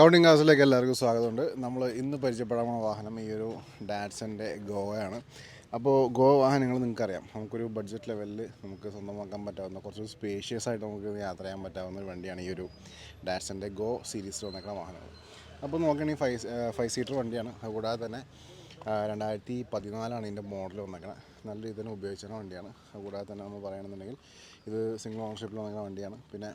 Counting ഹൗസിലേക്ക് എല്ലാവർക്കും സ്വാഗതമുണ്ട്. നമ്മൾ ഇന്ന് പരിചയപ്പെടാൻ പോകുന്ന വാഹനം ഈ ഒരു ഡാറ്റ്സൻ്റെ ഗോവയാണ്. അപ്പോൾ ഗോ വാഹനങ്ങൾ നിങ്ങൾക്കറിയാം, നമുക്കൊരു ബഡ്ജറ്റ് ലെവലിൽ നമുക്ക് സ്വന്തമാക്കാൻ പറ്റാവുന്ന കുറച്ച് സ്പേഷ്യസ് ആയിട്ട് നമുക്ക് യാത്ര ചെയ്യാൻ പറ്റാവുന്ന ഒരു വണ്ടിയാണ് ഈ ഒരു ഡാറ്റ്സൻ്റെ ഗോ സീരീസിൽ വന്നേക്കുന്ന വാഹനങ്ങൾ. അപ്പോൾ നോക്കുകയാണെങ്കിൽ ഫൈവ് സീറ്റർ വണ്ടിയാണ്. അതുകൂടാതെ തന്നെ 2014 ഇതിൻ്റെ മോഡൽ വന്നേക്കുന്നത്. നല്ല രീതിയിൽ ഉപയോഗിച്ചിരുന്ന വണ്ടിയാണ്. അതുകൂടാതെ തന്നെ നമ്മൾ പറയുകയാണെന്നുണ്ടെങ്കിൽ ഇത് സിംഗിൾ ഓണർഷിപ്പിൽ വന്നേക്കുന്ന വണ്ടിയാണ്. പിന്നെ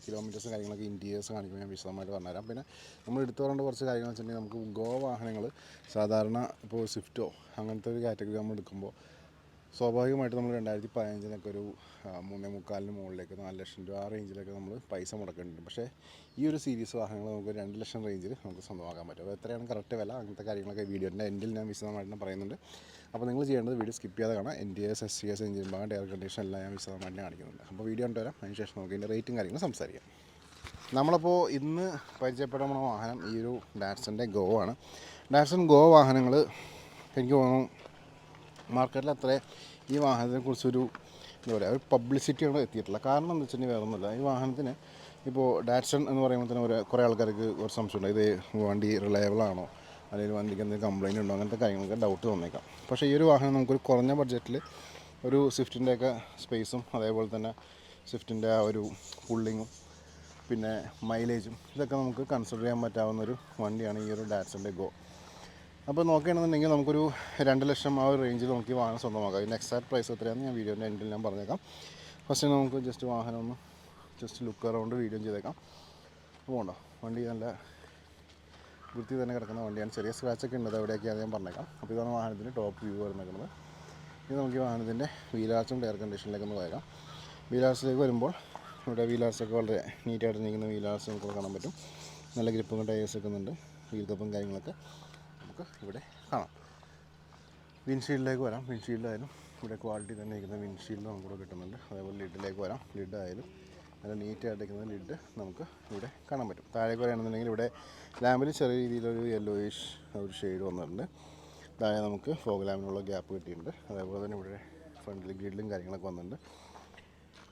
കിലോമീറ്റേഴ്സും കാര്യങ്ങളൊക്കെ ഇൻറ്റീരിയേഴ്സ് കാണിക്കുമ്പോൾ ഞാൻ വിശദമായിട്ട് പറഞ്ഞുതരാം. പിന്നെ നമ്മൾ എടുത്തു പറയേണ്ട കുറച്ച് കാര്യങ്ങൾ വെച്ചിട്ടുണ്ടെങ്കിൽ നമുക്ക് ഗോ വാഹനങ്ങൾ സാധാരണ ഇപ്പോൾ സ്വിഫ്റ്റോ അങ്ങനത്തെ ഒരു കാറ്റഗറി നമ്മൾ എടുക്കുമ്പോൾ സ്വാഭാവികമായിട്ട് നമ്മൾ 2015 ഒരു 3.25 മുകളിലേക്ക് 4 ലക്ഷം രൂപ ആ റേഞ്ചിലൊക്കെ നമ്മൾ പൈസ മുടക്കേണ്ടിട്ടുണ്ട്. പക്ഷേ ഈ ഒരു സീരീസ് വാഹനങ്ങൾ നമുക്ക് 2 ലക്ഷം റേഞ്ചിൽ നമുക്ക് സ്വന്തമാക്കാൻ പറ്റും. അപ്പോൾ എത്രയാണ് കറക്റ്റ് വില, അങ്ങനത്തെ കാര്യങ്ങളൊക്കെ വീഡിയോൻ്റെ എൻഡിൽ ഞാൻ വിശദമായിട്ട് പറയുന്നുണ്ട്. അപ്പോൾ നിങ്ങൾ ചെയ്യേണ്ടത് വീഡിയോ സ്കിപ്പ് ചെയ്യാതെ കാണാം. NTS, SCS, എഞ്ചിൻ ഭാഗം, എയർ കണ്ടീഷൻ എല്ലാം ഞാൻ വിശദമായിട്ട് കാണിക്കുന്നുണ്ട്. അപ്പോൾ വീഡിയോ കണ്ടുവരാം. അതിനുശേഷം നമുക്ക് ഇതിൻ്റെ റേറ്റും കാര്യങ്ങളും സംസാരിക്കാം. നമ്മളപ്പോൾ ഇന്ന് പരിചയപ്പെടുന്ന വാഹനം ഈ ഒരു ഡാറ്റ്സൻ്റെ ഗോ ആണ്. ഡാറ്റ്സൺ ഗോ വാഹനങ്ങൾ എനിക്ക് തോന്നുന്നു മാർക്കറ്റിൽ അത്ര ഈ വാഹനത്തെക്കുറിച്ചൊരു എന്താ പറയുക ഒരു പബ്ലിസിറ്റിയാണ് എത്തിയിട്ടില്ല. കാരണം എന്ന് വെച്ചിട്ടുണ്ടെങ്കിൽ വേറെ ഒന്നുമില്ല. ഈ വാഹനത്തിന് ഇപ്പോൾ ഡാറ്റ്സൺ എന്ന് പറയുമ്പോൾ തന്നെ കുറേ ആൾക്കാർക്ക് ഒരു സംശയമുണ്ട്, ഇത് വണ്ടി റിലയബിളാണോ, അല്ലെങ്കിൽ വണ്ടിക്ക് എന്തെങ്കിലും കംപ്ലയിൻ്റ് ഉണ്ടോ, അങ്ങനത്തെ കാര്യങ്ങൾക്ക് ഡൗട്ട് തോന്നിയേക്കാം. പക്ഷേ ഈ ഒരു വാഹനം നമുക്കൊരു കുറഞ്ഞ ബഡ്ജറ്റിൽ ഒരു സ്വിഫ്റ്റിൻ്റെയൊക്കെ സ്പേസും അതേപോലെ തന്നെ സ്വിഫ്റ്റിൻ്റെ ആ ഒരു പുള്ളിങ്ങും പിന്നെ മൈലേജും ഇതൊക്കെ നമുക്ക് കൺസിഡർ ചെയ്യാൻ പറ്റാവുന്നൊരു വണ്ടിയാണ് ഈ ഒരു ഡാറ്റ്സൻ്റെ ഗോ. അപ്പോൾ നോക്കുകയാണെന്നുണ്ടെങ്കിൽ നമുക്കൊരു 2 ലക്ഷം ആ ഒരു റേഞ്ചിൽ നമുക്ക് ഈ വാഹനം സ്വന്തമാക്കാം. ഇതിന് എക്സാക്ട് പ്രൈസ് എത്രയാണെന്ന് ഞാൻ വീഡിയോൻ്റെ എൻഡിൽ ഞാൻ പറഞ്ഞേക്കാം. ഫസ്റ്റ് നമുക്ക് ജസ്റ്റ് വാഹനം ഒന്ന് ലുക്ക് അറൗണ്ട് വീഡിയോ ചെയ്തേക്കാം. അപ്പോൾ ഉണ്ടോ, വണ്ടി നല്ല വൃത്തി തന്നെ കിടക്കുന്ന വണ്ടിയാണ്. ചെറിയ സ്ക്രാച്ചൊക്കെ ഉണ്ട്, എവിടെയൊക്കെയാണ് ഞാൻ പറഞ്ഞേക്കാം. അപ്പോൾ ഇതാണ് വാഹനത്തിൻ്റെ ടോപ്പ് വ്യൂ വരുന്നത്. ഇത് നമുക്ക് ഈ വാഹനത്തിൻ്റെ വീലാർച്ചും എയർ കണ്ടീഷനിലേക്ക് ഒന്ന് പോയേക്കാം. വീലാർച്ചിലേക്ക് വരുമ്പോൾ ഇവിടെ വീലാർച്ചൊക്കെ വളരെ നീറ്റായിട്ട് നിൽക്കുന്ന വീലാർച്ച് നമുക്ക് കാണാൻ പറ്റും. നല്ല ഗ്രിപ്പും ടയേഴ്സ് വെക്കുന്നുണ്ട്. വീൽ കപ്പും കാര്യങ്ങളൊക്കെ നമുക്ക് ഇവിടെ കാണാം. വിൻഷീൽഡിലേക്ക് വരാം. വിൻഷീൽഡായാലും ഇവിടെ ക്വാളിറ്റി തന്നെ ഇരിക്കുന്ന വിൻഷീൽഡ് നമുക്കിവിടെ കിട്ടുന്നുണ്ട്. അതേപോലെ ലിഡിലേക്ക് വരാം. ലിഡായാലും നല്ല നീറ്റായിട്ടിരിക്കുന്ന ലിഡ് നമുക്ക് ഇവിടെ കാണാൻ പറ്റും. താഴേക്ക് വരികയാണെന്നുണ്ടെങ്കിൽ ഇവിടെ ലാമ്പിൽ ചെറിയ രീതിയിലൊരു യെല്ലോയിഷ് ഒരു ഷെയ്ഡ് വന്നിട്ടുണ്ട്. താഴെ നമുക്ക് ഫോഗ് ലാമ്പിനുള്ള ഗ്യാപ്പ് കിട്ടിയിട്ടുണ്ട്. അതേപോലെ തന്നെ ഇവിടെ ഫ്രണ്ടിൽ ഗ്രില്ലും കാര്യങ്ങളൊക്കെ വന്നിട്ടുണ്ട്.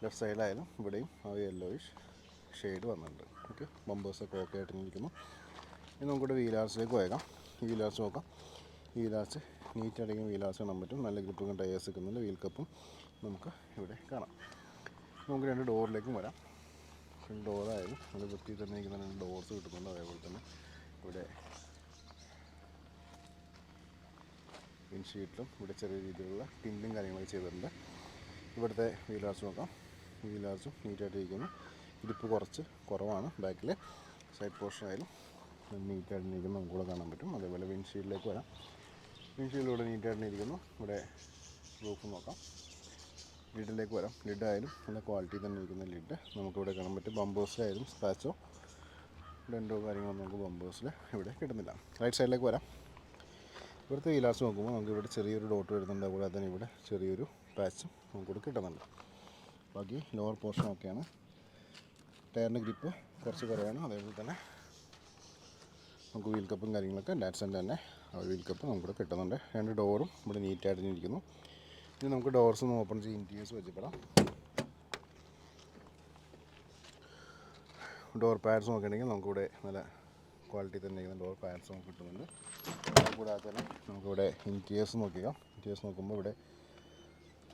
ലെഫ്റ്റ് സൈഡിലായാലും ഇവിടെയും ആ യെല്ലോയിഷ് ഷെയ്ഡ് വന്നിട്ടുണ്ട്. ഓക്കെ, ബമ്പേഴ്സൊക്കെ ഓക്കെ ആയിട്ട് ഇരിക്കുന്നു. ഇനി നമുക്കിവിടെ വീലാർച്ചിലേക്ക് പോയേക്കാം. ഈ വീലാർച്ച് നോക്കാം. ഈ വീലാർച്ച് നീറ്റായിട്ടൊക്കെ വീലാർച്ച് കാണാൻ പറ്റും. നല്ല ഗ്രിപ്പും ടയേഴ്സ് വെക്കുന്നുണ്ട്. വീൽ കപ്പും നമുക്ക് ഇവിടെ കാണാം. നമുക്ക് 2 ഡോറിലേക്കും വരാം. ഫ്രണ്ട് ഡോറായാലും നല്ല വൃത്തിയിൽ തന്നെ ഇരിക്കുന്ന 2 ഡോർസ് കിട്ടുന്നുണ്ട്. അതേപോലെ തന്നെ ഇവിടെ വിൻഷീറ്റിലും ഇവിടെ ചെറിയ രീതിയിലുള്ള ടിൻറ്റും കാര്യങ്ങളൊക്കെ ചെയ്തിട്ടുണ്ട്. ഇവിടുത്തെ വീലാർച്ച് നോക്കാം. വീലാർച്ചും നീറ്റായിട്ടിരിക്കുന്നു. ഗ്രിപ്പ് കുറച്ച് കുറവാണ്. ബാക്കിൽ സൈഡ് പോർഷൻ ആയാലും നീറ്റായിട്ടിരിക്കുന്നു നമുക്കിവിടെ കാണാൻ പറ്റും. അതേപോലെ വിൻഷീൽഡിലേക്ക് വരാം. വിൻഷീൽഡിലൂടെ നീറ്റായിട്ടിരിക്കുന്നു. ഇവിടെ റൂഫ് നോക്കാം. ലിഡിലേക്ക് വരാം. ലിഡായാലും നല്ല ക്വാളിറ്റി തന്നെ ഇരിക്കുന്ന ലിഡ് നമുക്കിവിടെ കാണാൻ പറ്റും. ബമ്പേഴ്സിലായാലും സ്ക്രാച്ചോ ഡെൻറ്റോ കാര്യങ്ങളൊന്നും നമുക്ക് ബമ്പേഴ്സിൽ ഇവിടെ കിട്ടുന്നില്ല. റൈറ്റ് സൈഡിലേക്ക് വരാം. ഇവിടുത്തെ വീലാർച്ച് നോക്കുമ്പോൾ നമുക്ക് ഇവിടെ ചെറിയൊരു ഡോട്ട് വരുന്നുണ്ട്. അതുപോലെ തന്നെ ഇവിടെ ചെറിയൊരു പാച്ചും നമുക്കിവിടെ കിട്ടുന്നുണ്ട്. ബാക്കി ലോവർ പോർഷൻ ഒക്കെയാണ്. ടയറിൻ്റെ ഗ്രിപ്പ് കുറച്ച് കുറവാണ്. അതേപോലെ തന്നെ നമുക്ക് വീൽ കപ്പും കാര്യങ്ങളൊക്കെ ഡാറ്റ്സൻ്റെ തന്നെ ആ വീൽ കപ്പ് നമുക്കിവിടെ കിട്ടുന്നുണ്ട്. 2 ഡോറും ഇവിടെ നീറ്റായിട്ട് ഇരിക്കുന്നു. ഇനി നമുക്ക് ഡോർസ് ഒന്ന് ഓപ്പൺ ചെയ്ത് ഇൻറ്റീരിയേഴ്സ് വെച്ചിപ്പെടാം. ഡോർ പാഡ്സ് നോക്കുകയാണെങ്കിൽ നമുക്കിവിടെ നല്ല ക്വാളിറ്റി തന്നെ ഇരിക്കുന്ന ഡോർ പാഡ്സ് നമുക്ക് കിട്ടുന്നുണ്ട്. കൂടാതെ തന്നെ നമുക്കിവിടെ ഇൻറ്റീരിയേഴ്സ് നോക്കിക്കാം. ഇൻറ്റീരിയേഴ്സ് നോക്കുമ്പോൾ ഇവിടെ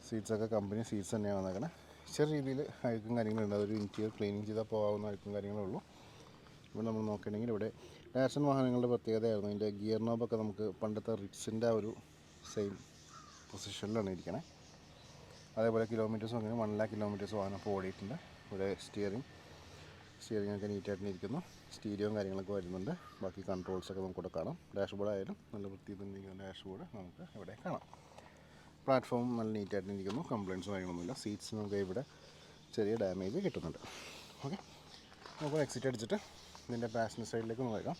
സീറ്റ്സൊക്കെ കമ്പനി സീറ്റ്സ് തന്നെയാണ് വന്നേക്കണേ. ചെറിയ രീതിയിൽ അഴുക്കും കാര്യങ്ങളുണ്ട്. അതൊരു ഇൻറ്റീരിയർ ക്ലീനിങ് ചെയ്താൽ പോകാവുന്ന അഴുക്കും കാര്യങ്ങളേ ഉള്ളൂ. ഇവിടെ നമ്മൾ നോക്കുകയാണെങ്കിൽ ഇവിടെ ഡാറ്റ്സൺ വാഹനങ്ങളുടെ പ്രത്യേകതയായിരുന്നു ഇതിൻ്റെ ഗിയർ നോബൊക്കെ നമുക്ക് പണ്ടത്തെ റിറ്റ്സിൻ്റെ ആ ഒരു സെയിം പൊസിഷനിലാണ് ഇരിക്കണേ. അതേപോലെ കിലോമീറ്റേഴ്സ് നോക്കിയാൽ 1 lakh കിലോമീറ്റേഴ്സ് വാഹനം ഇപ്പോൾ ഓടിയിട്ടുണ്ട്. ഇവിടെ സ്റ്റിയറിംഗ് ഒക്കെ നീറ്റായിട്ട് ഇരിക്കുന്നു. സ്റ്റീരിയോയും കാര്യങ്ങളൊക്കെ വരുന്നുണ്ട്. ബാക്കി കൺട്രോൾസൊക്കെ നമുക്കിവിടെ കാണാം. ഡാഷ്ബോർഡ് ആയാലും നല്ല വൃത്തിയിൽ തന്നെ ഇരിക്കുന്ന ഡാഷ്ബോർഡ് നമുക്ക് ഇവിടെ കാണാം. പ്ലാറ്റ്ഫോം നല്ല നീറ്റായിട്ട് ഇരിക്കുന്നു. കംപ്ലയിൻറ്റ്സും കാര്യങ്ങളൊന്നുമില്ല. സീറ്റ്സ് നമുക്ക് ഇവിടെ ചെറിയ ഡാമേജ് കിട്ടുന്നുണ്ട്. ഓക്കെ, നമുക്ക് എക്സിറ്റ് അടിച്ചിട്ട് ഇതിൻ്റെ പാസഞ്ചർ സൈഡിലേക്ക് നോക്കാം.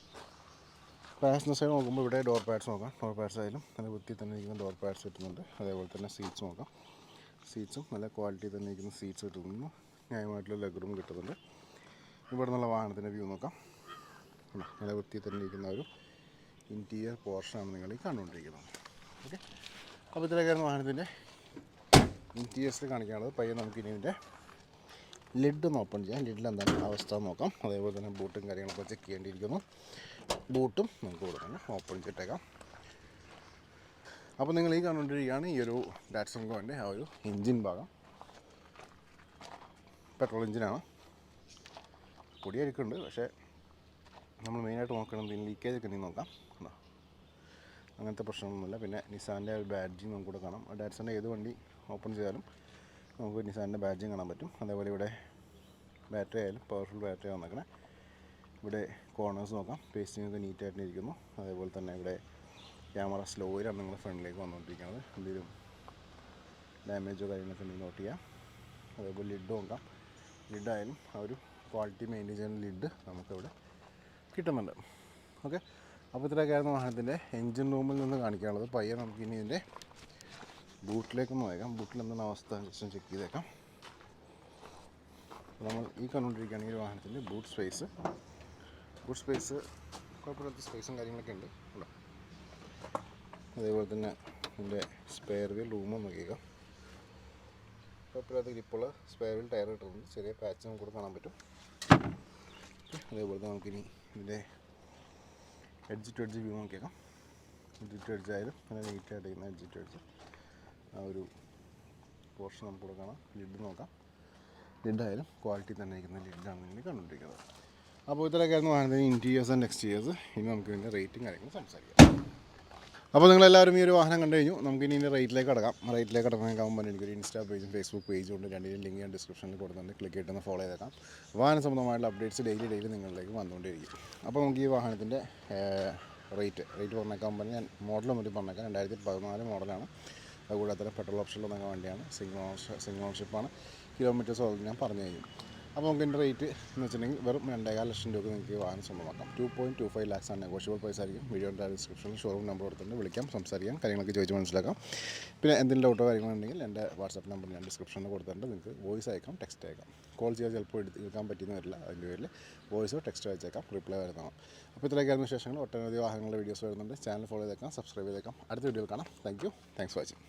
പാസഞ്ചർ സൈഡ് നോക്കുമ്പോൾ ഇവിടെ ഡോർ പാഡ്സ് നോക്കാം. ഡോർ പാഡ്സ് ആയാലും നല്ല വൃത്തിയിൽ തന്നെ ഇരിക്കുന്ന ഡോർ പാഡ്സ് കിട്ടുന്നുണ്ട്. അതേപോലെ തന്നെ സീറ്റ്സ് നോക്കാം. സീറ്റ്സും നല്ല ക്വാളിറ്റി തന്നെ ഇരിക്കുന്ന സീറ്റ്സ് കിട്ടുന്നു. ന്യായമായിട്ടുള്ള ലെഗ് റൂം കിട്ടുന്നുണ്ട്. ഇവിടെ നിന്നുള്ള വാഹനത്തിൻ്റെ വ്യൂ നോക്കാം. നല്ല വൃത്തിയിൽ തന്നെ ഇരിക്കുന്ന ഒരു ഇൻറ്റീരിയർ പോർഷനാണ് നിങ്ങൾ ഈ കണ്ടുകൊണ്ടിരിക്കുന്നത്. ഓക്കെ, അപ്പോൾ ഇതിലേക്കായിരുന്നു വാഹനത്തിൻ്റെ ഇൻറ്റീരിയേഴ്സിൽ കാണിക്കാനുള്ളത്. പയ്യെ നമുക്ക് ഇനി ഇതിൻ്റെ ലിഡ് ഒന്ന് ഓപ്പൺ ചെയ്യാം. ലിഡിൽ എന്താണ് അവസ്ഥ നോക്കാം. അതേപോലെ തന്നെ ബൂട്ടും കാര്യങ്ങളൊക്കെ ചെക്ക് ചെയ്യേണ്ടിയിരിക്കുന്നു. ബൂട്ടും നമുക്ക് കൊടുക്കണം, ഓപ്പൺ ചെയ്തിട്ടേക്കാം. അപ്പോൾ നിങ്ങൾ ഈ കണ്ടുകൊണ്ടിരിക്കുകയാണ് ഈ ഒരു ഡാറ്റ്സൺ ഗോൻ്റെ ആ ഒരു എൻജിൻ ഭാഗം. പെട്രോൾ എഞ്ചിനാണ്, പൊടി അരിക്കുന്നുണ്ട്. പക്ഷേ നമ്മൾ മെയിനായിട്ട് നോക്കണം ലീക്കേജ് ഒക്കെ ഉണ്ടെങ്കിൽ നോക്കാം. അങ്ങനത്തെ പ്രശ്നമൊന്നുമില്ല. പിന്നെ നിസാൻ്റെ ഒരു ബാഡ്ജിങ് നമുക്ക് കൂടെ കാണാം. ഡാറ്റ്സൻ്റെ ഏത് വണ്ടി ഓപ്പൺ ചെയ്താലും നമുക്ക് നിസാൻ്റെ ബാഡ്ജിങ് കാണാൻ പറ്റും. അതേപോലെ ഇവിടെ ബാറ്ററി ആയാലും പവർഫുൾ ബാറ്ററി വന്നേക്കണേ. ഇവിടെ കോർണേഴ്സ് നോക്കാം, പേസ്റ്റിംഗ് ഒക്കെ നീറ്റായിട്ട് ഇരിക്കുന്നു. അതേപോലെ തന്നെ ഇവിടെ ക്യാമറ സ്ലോയിലാണ് നിങ്ങൾ ഫ്രണ്ടിലേക്ക് വന്നുകൊണ്ടിരിക്കുന്നത്. എന്തെങ്കിലും ഡാമേജോ കാര്യങ്ങളൊക്കെ ഉണ്ടെങ്കിൽ നോട്ട് ചെയ്യാം. അതേപോലെ ലിഡ് നോക്കാം. ലിഡായാലും ആ ഒരു ക്വാളിറ്റി മെയിൻറ്റെയിൻ ചെയ്യുന്ന ലിഡ് നമുക്കിവിടെ കിട്ടുന്നുണ്ട്. ഓക്കെ, അപ്പോൾ ഇത്രയൊക്കെയായിരുന്നു വാഹനത്തിൻ്റെ എൻജിൻ റൂമിൽ നിന്ന് കാണിക്കാനുള്ളത്. പയ്യെ നമുക്കിനി ഇതിൻ്റെ ബൂട്ടിലേക്കൊന്ന് പോയേക്കാം. ബൂട്ടിൽ എന്താണ് അവസ്ഥ ജസ്റ്റ് ചെക്ക് ചെയ്തേക്കാം. നമ്മൾ ഈ കണ്ടുകൊണ്ടിരിക്കുകയാണെങ്കിൽ വാഹനത്തിൻ്റെ ബൂട്ട് സ്പേസ് കുഴപ്പമില്ലാത്ത സ്പേസും കാര്യങ്ങളൊക്കെ ഉണ്ട്. അതേപോലെ തന്നെ ഇതിൻ്റെ സ്പെയർ വീൽ റൂമും നോക്കിയേക്കാം. കുഴപ്പമില്ലാത്ത ഗ്രിപ്പുള്ള സ്പെയർ വീൽ ടയർ ഇട്ടിട്ടുണ്ട്. ചെറിയ പാച്ച് നമുക്ക് കൂടെ കാണാൻ പറ്റും. അതേപോലെ തന്നെ നമുക്കിനി ഇതിൻ്റെ എഡ്ജ് ടു എഡ്ജ് വ്യൂ നോക്കിയേക്കാം. എഡ്ജ് ടു എഡ്ജ് ആയാലും നല്ല നീറ്റായിട്ട് ചെയ്യുന്ന എഡ്ജ് ടു എഡ്ജ് ആ ഒരു പോർഷൻ നമുക്ക് കൂടെ കാണാം. ലിഡ് നോക്കാം. ലിഡായാലും ക്വാളിറ്റി തന്നെ ഇരിക്കുന്ന ലിഡാണ് നിങ്ങൾ കണ്ടുകൊണ്ടിരിക്കുന്നത്. അപ്പോൾ ഇത്രയൊക്കെയായിരുന്നു വാഹനത്തിന് ഇൻറ്റീരിയേഴ്സ് ആൻഡ് എക്സ്റ്റീരിയേഴ്സ്. ഇനി നമുക്ക് ഇതിൻ്റെ റേറ്റും കാര്യങ്ങളും സംസാരിക്കാം. അപ്പോൾ നിങ്ങളെല്ലാവരും ഈ ഒരു വാഹനം കണ്ടു കഴിഞ്ഞു. നമുക്കിനി ഇതിൻ്റെ റേറ്റിലേക്ക് കടക്കാം. റേറ്റിലേക്ക് കടക്കാനാകുമ്പോൾ എനിക്കൊരു ഇൻസ്റ്റാ പേജും ഫേസ്ബുക്ക് പേജും ഉണ്ട്. രണ്ടിനും ലിങ്ക് ഞാൻ ഡിസ്ക്രിപ്ഷനിൽ കൊടുക്കുന്നുണ്ട്. ക്ലിക്ക് ചെയ്തിട്ടൊന്ന് ഫോളോ ചെയ്തേക്കാം. വാഹന സംബന്ധമായിട്ടുള്ള അപ്ഡേറ്റ്സ് ഡെയിലി നിങ്ങളിലേക്ക് വന്നുകൊണ്ടിരിക്കും. അപ്പോൾ നമുക്ക് ഈ വാഹനത്തിൻ്റെ റേറ്റ് പറഞ്ഞേക്കാകുമ്പോൾ ഞാൻ മോഡൽ പറ്റി പറഞ്ഞേക്കാം. 2014 മോഡലാണ്. അതുകൂടാതെ തന്നെ പെട്രോൾ ഓപ്ഷനിൽ വന്ന വണ്ടിയാണ്. സിംഗിൾ ഓൺഷിപ്പാണ്. കിലോമീറ്റേഴ്സ് ഓൾറെഡി ഞാൻ പറഞ്ഞു കഴിഞ്ഞു. അപ്പോൾ നമുക്ക് ഇതിൻ്റെ റേറ്റ് എന്ന് വെച്ചിട്ടുണ്ടെങ്കിൽ വെറും 2.5 ലക്ഷം രൂപ നിങ്ങൾക്ക് വാഹനം സ്വന്തമാക്കാം. 2.25 lakhs ആണ്. നെഗോഷ്യബിൾ പ്രൈസ് ആയിരിക്കും. വീഡിയോയുടെ ഡിസ്ക്രിപ്ഷനിൽ ഷോറൂം നമ്പർ കൊടുത്തിട്ടുണ്ട്. വിളിക്കാം, സംസാരിക്കാം, കാര്യങ്ങളൊക്കെ ചോദിച്ച് മനസ്സിലാക്കാം. പിന്നെ എന്തെങ്കിലും ഡൗട്ടോ കാര്യങ്ങളുണ്ടെങ്കിൽ എൻ്റെ വാട്സാപ്പ് നമ്പർ ഞാൻ ഡിസ്ക്രിപ്ഷനിൽ കൊടുത്തിട്ടുണ്ട്. നിങ്ങൾക്ക് വോയിസ് അയക്കാം, ടെക്സ്റ്റ് അയക്കാം. കോൾ ചെയ്യാൻ ചിലപ്പോൾ എടുക്കാൻ പറ്റിയെന്ന് വരില്ല. അതിൻ്റെ പേരിൽ വോയിസോ ടെക്സ്റ്റോ അയച്ചേക്കാം, റിപ്ലൈ വരുന്നതാണ്. അപ്പോൾ ഇത്രയൊക്കെയായിരുന്നു വിശേഷങ്ങൾ. ഒട്ടനവധി വാഹനങ്ങളുടെ വീഡിയോസ് വരുന്നുണ്ട്. ചാനൽ ഫോളോ ചെയ്തേക്കാം, സബ്സ്ക്രൈബ് ചെയ്തേക്കാം. അടുത്ത വീഡിയോയിൽ കാണാം. Thanks for watching.